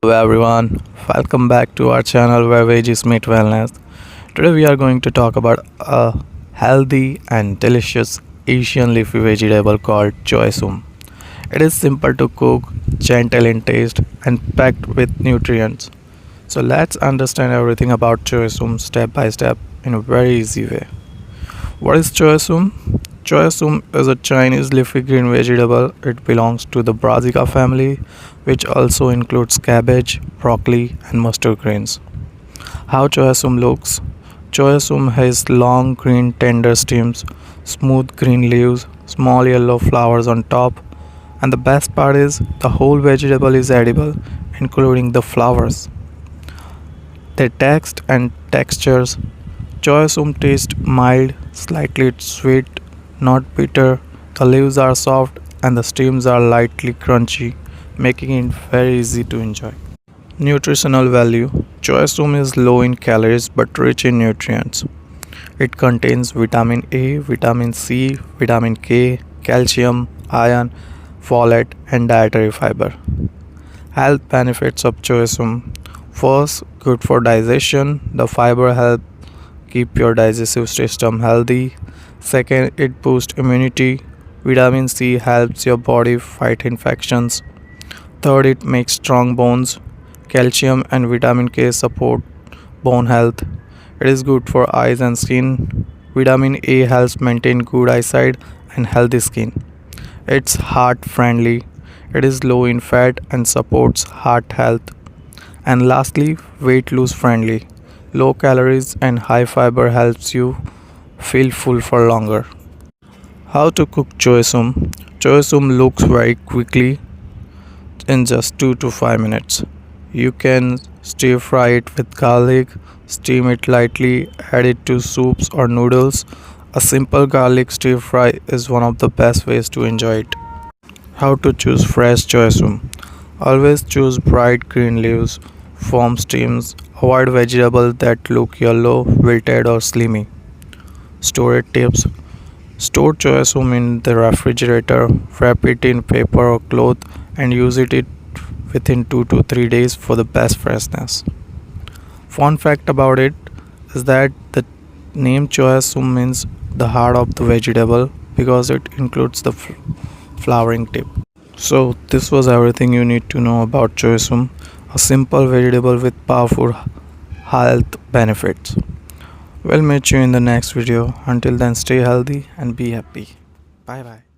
Hello everyone, welcome back to our channel where Veggies meet wellness. Today we are going to talk about a healthy and delicious Asian leafy vegetable called Choy. It is simple to cook, gentle in taste, and packed with nutrients. So let's understand everything about Choy step by step in a very easy way. What is Choy sum? Is a Chinese leafy green vegetable. It belongs to the Brassica family, which also includes cabbage, broccoli, and mustard greens. How Choy looks? Choy has long green tender stems, smooth green leaves, small yellow flowers on top, and the best part is the whole vegetable is edible, including the flowers. Their taste and textures. Choy taste mild, slightly sweet, not bitter. The leaves are soft and the stems are lightly crunchy, making it very easy to enjoy. Nutritional value. Choy is low in calories but rich in nutrients. It contains vitamin A, vitamin C, vitamin K, calcium, iron, folate, and dietary fiber. Health benefits of Choy. First, good for digestion. The fiber helps keep your digestive system healthy. Second, it boosts immunity. Vitamin C helps your body fight infections. Third, it makes strong bones. Calcium and vitamin K support bone health. It is good for eyes and skin. Vitamin A helps maintain good eyesight and healthy skin. It's heart friendly. It is low in fat and supports heart health. And lastly, weight loss friendly. Low calories and high fiber helps you feel full for longer. How to cook choy sum? Choy sum looks very quickly in just 2 to 5 minutes. You can stir fry it with garlic, steam it lightly, add it to soups or noodles. A simple garlic stir fry is one of the best ways to enjoy it. How to choose fresh choy sum? Always choose bright green leaves, firm stems. Avoid vegetables that look yellow, wilted, or slimy. Storage tips. Store choy in the refrigerator, wrap it in paper or cloth, and use it within 2 to 3 days for the best freshness. Fun fact about it is that the name choy means the heart of the vegetable because it includes the flowering tip. So this was everything you need to know about choy a simple vegetable with powerful health benefits. We'll meet you in the next video. Until then, stay healthy and be happy. Bye bye.